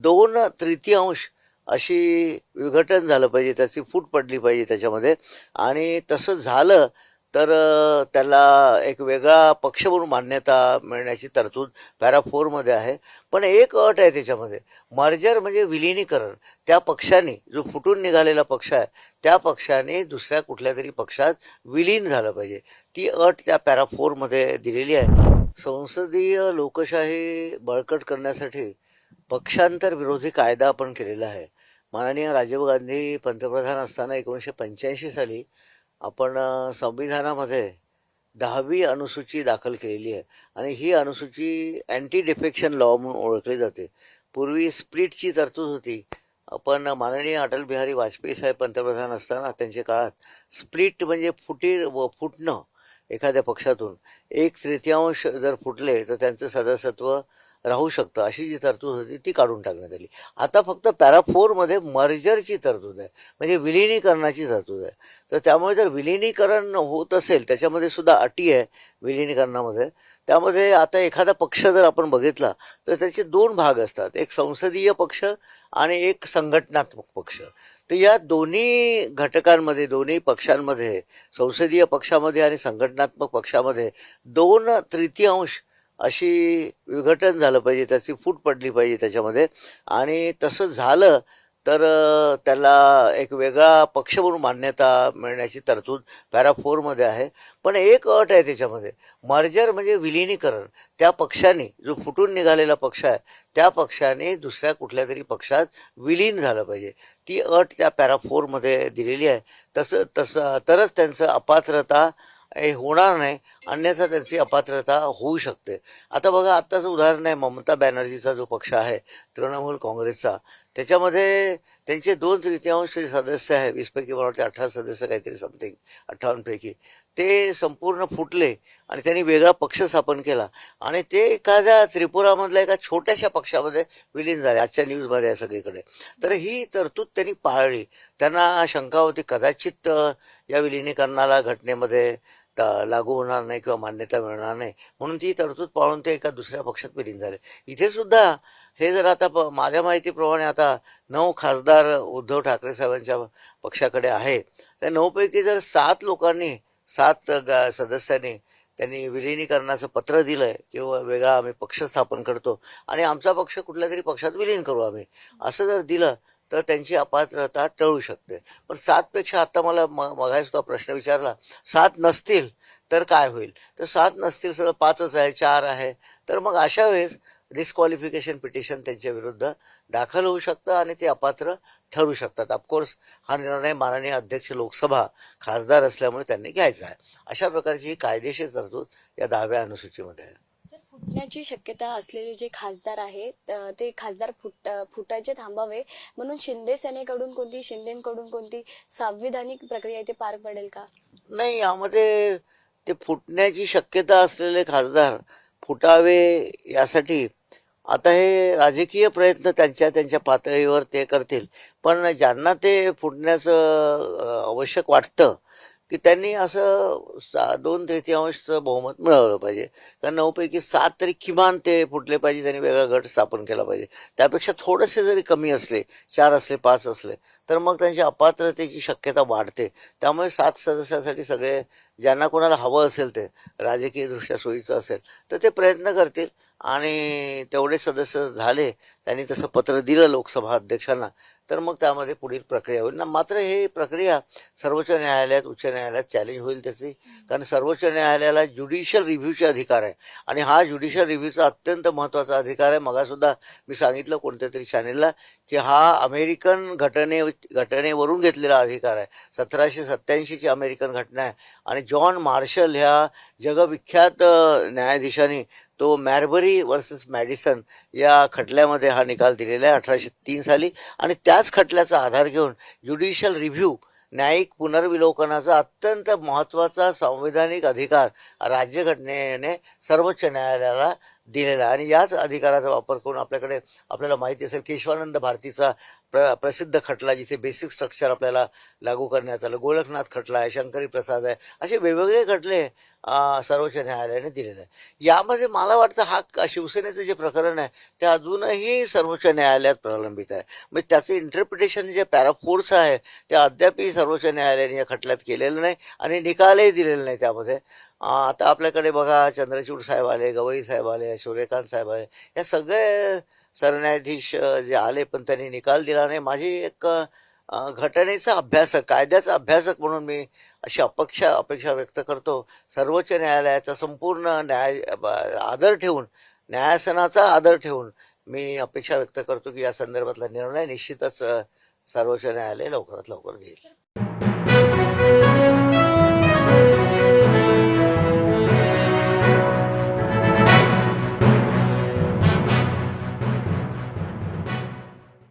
2/3 अशी विघटन झालं पाहिजे, त्याची फूट पडली पाहिजे त्याच्यामध्ये. आणि तसं झालं तर त्याला एक वेगळा पक्ष म्हणून मान्यता मिळण्याची तरतूद पॅरा 4 आहे. पण एक अट आहे त्याच्यामध्ये, मर्जर म्हणजे विलिनीकरण. त्या पक्षाने, जो फुटून निघालेला पक्ष आहे, त्या पक्षाने दुसऱ्या कुठल्या तरी पक्षात विलीन झालं पाहिजे. ती अट त्या पॅरा 4 दिलेली आहे. संसदीय लोकशाही बळकट करण्यासाठी पक्षांतर विरोधी कायदा आपण केलेला आहे. माननीय राजीव गांधी पंतप्रधान असताना 1985 साली आपण संविधानामध्ये 10वी अनुसूची दाखल केलेली आहे. आणि ही अनुसूची अँटी डिफेक्शन लॉ म्हणून ओळखली जाते. पूर्वी स्प्लिटची तरतूद होती. आपण माननीय अटल बिहारी वाजपेयी साहेब पंतप्रधान असताना त्यांच्या काळात स्प्लिट म्हणजे फुटणं एखाद्या पक्षातून 1/3 जर फुटले तर त्यांचं सदस्यत्व राहू शकतं, अशी जी तरतूद होती ती काढून टाकण्यात आली. आता फक्त पॅरा 4 मर्जरची तरतूद आहे, म्हणजे विलिनीकरणाची तरतूद आहे. तर त्यामुळे जर विलिनीकरण होत असेल, त्याच्यामध्ये सुद्धा अटी आहे विलिनीकरणामध्ये. त्यामध्ये आता एखादा पक्ष जर आपण बघितला तर त्याचे 2 भाग असतात, एक संसदीय पक्ष आणि एक संघटनात्मक पक्ष. तर या दोन्ही घटकांमध्ये, दोन्ही पक्षांमध्ये, संसदीय पक्षामध्ये आणि संघटनात्मक पक्षामध्ये 2/3 अशी विघटन झालं पाहिजे, त्याची फूट पडली पाहिजे त्याच्यामध्ये. आणि तसं झालं तर त्याला एक वेगळा पक्ष म्हणून मान्यता मिळण्याची तरतूद पॅरा 4 आहे. पण एक अट आहे त्याच्यामध्ये, मर्जर म्हणजे विलिनीकरण. त्या पक्षाने, जो फुटून निघालेला पक्ष आहे, त्या पक्षाने दुसऱ्या कुठल्या तरी पक्षात विलीन झालं पाहिजे. ती अट त्या पॅरा 4 दिलेली आहे. तसं तसं तरच त्यांचं अपात्रता हे होणार नाही, अन्यथा त्यांची अपात्रता होऊ शकते. आता बघा, आत्ताचं उदाहरण आहे ममता बॅनर्जीचा जो पक्ष आहे, तृणमूल काँग्रेसचा. त्याच्यामध्ये त्यांचे 2/3 सदस्य आहे, 20 पैकी मला वाटते 18 सदस्य काहीतरी समथिंग, 58 पैकी. ते संपूर्ण फुटले आणि त्यांनी वेगळा पक्ष स्थापन केला आणि ते एखाद्या त्रिपुरामधल्या एका छोट्याशा पक्षामध्ये विलीन झाले. आजच्या न्यूजमध्ये आहे सगळीकडे. तर ही तरतूद त्यांनी पाळली. त्यांना शंका होती कदाचित या विलिनीकरणाला घटनेमध्ये लागू होणार नाही किंवा मान्यता मिळणार नाही, म्हणून ती तरतूद पाळून ते एका दुसऱ्या पक्षात विलीन झाले. इथे सुद्धा हे जर आता माझ्या माहितीप्रमाणे आता 9 खासदार उद्धव ठाकरे साहेबांच्या पक्षाकडे आहे. त्या 9 पैकी जर 7 लोकांनी, 7 सदस्यांनी त्यांनी विलिनीकरणाचं पत्र दिलंय किंवा वेगळा आम्ही पक्ष स्थापन करतो आणि आमचा पक्ष कुठल्या तरी पक्षात विलीन करू आम्ही, असं जर दिलं तर त्यांची अपात्रता टळू शकते. पण 7 पेक्षा, आता मला मगाशी सुद्धा प्रश्न विचारला, 7 नसतील तर काय होईल? तर 7 नसतील, सगळं 5च आहे, 4 आहे, तर मग अशा वेळेस डिस्क्वालिफिकेशन पिटिशन त्यांच्या विरुद्ध दाखल होऊ शकतं आणि ते अपात्र ठरू शकतात. ऑफकोर्स हा निर्णय माननीय अध्यक्ष लोकसभा खासदार असल्यामुळे त्यांनी घ्यायचा आहे. अशा प्रकारची ही कायदेशीर तरतूद या 10व्या अनुसूचीमध्ये आहे. सर, फुटण्याची शक्यता असलेले जे खासदार आहेत ते खासदार फुटायचे थांबावे म्हणून शिंदेकडून कोणती संविधानिक प्रक्रिया इथे पार पडेल का? नाही, यामध्ये ते फुटण्याची शक्यता असलेले खासदार फुटावे यासाठी आता हे राजकीय प्रयत्न त्यांच्या त्यांच्या पातळीवर ते करतील. पण ज्यांना ते फुटण्याचं आवश्यक वाटतं की त्यांनी असं 2/3 बहुमत मिळवलं पाहिजे. कारण 9 पैकी 7 तरी किमान ते फुटले पाहिजे, त्यांनी वेगळा गट स्थापन केला पाहिजे. त्यापेक्षा थोडेसे जरी कमी असले, 4 असले, 5 असले, तर मग त्यांच्या अपात्रतेची शक्यता वाढते. त्यामुळे 7 सदस्यासाठी सगळे, ज्यांना कोणाला हवं असेल, ते राजकीयदृष्ट्या सोयीचं असेल तर ते प्रयत्न करतील. आणि तेवढे सदस्य झाले, त्यांनी तसं पत्र दिलं लोकसभा अध्यक्षांना, तर मग त्यामध्ये पुढील प्रक्रिया होईल ना. मात्र हे प्रक्रिया सर्वोच्च न्यायालयात, उच्च न्यायालयात चॅलेंज होईल त्याची. कारण सर्वोच्च न्यायालयाला ज्युडिशियल रिव्ह्यूचे अधिकार आहे आणि हा ज्युडिशियल रिव्ह्यूचा अत्यंत महत्त्वाचा अधिकार आहे. मगासुद्धा मी सांगितलं कोणत्या तरी चॅनेलला की हा अमेरिकन घटनेवरून घेतलेला अधिकार आहे. 1787ची अमेरिकन घटना आहे आणि जॉन मार्शल ह्या जगविख्यात न्यायाधीशाने तो मॅरबरी वर्सेस मॅडिसन या खटल्यामध्ये हा निकाल दिलेला आहे 1803 साली. आणि त्याच खटल्याचा आधार घेऊन ज्युडिशियल रिव्ह्यू, न्यायिक पुनर्विलोकनाचा अत्यंत महत्त्वाचा संवैधानिक अधिकार राज्यघटनेने सर्वोच्च न्यायालयाला दिलेला आहे. आणि याच अधिकाराचा वापर करून आपल्याला माहिती असेल केशवानंद भारतीचा प्रसिद्ध खटला, जिथे बेसिक स्ट्रक्चर आपल्याला लागू करण्यात आलं, गोलकनाथ खटला आहे, शंकरी प्रसाद आहे, असे वेगवेगळे खटले सर्वोच्च न्यायालयाने दिलेले आहे. यामध्ये मला वाटतं शिवसेनेचं जे प्रकरण आहे ते अजूनही सर्वोच्च न्यायालयात प्रलंबित आहे. म्हणजे त्याचं इंटरप्रिटेशन जे पॅराफोर्स आहे ते अद्यापही सर्वोच्च न्यायालयाने या खटल्यात केलेलं नाही आणि निकालही दिलेला नाही त्यामध्ये. आता आपल्याकडे बघा चंद्रचूड साहेब आले, गवई साहेब आले, सूर्यकांत साहेब आले, या सगळे सरन्यायाधीश जे आले पण त्यांनी निकाल दिला नाही. माझी एक घटनेचा अभ्यासक, कायद्याचा अभ्यासक म्हणून मी अशी अपेक्षा व्यक्त करतो. सर्वोच्च न्यायालयाचा संपूर्ण आदर ठेवून, न्यायासनाचा आदर ठेवून मी अपेक्षा व्यक्त करतो की या संदर्भातला निर्णय निश्चितच सर्वोच्च न्यायालय लवकरात लवकर देईल.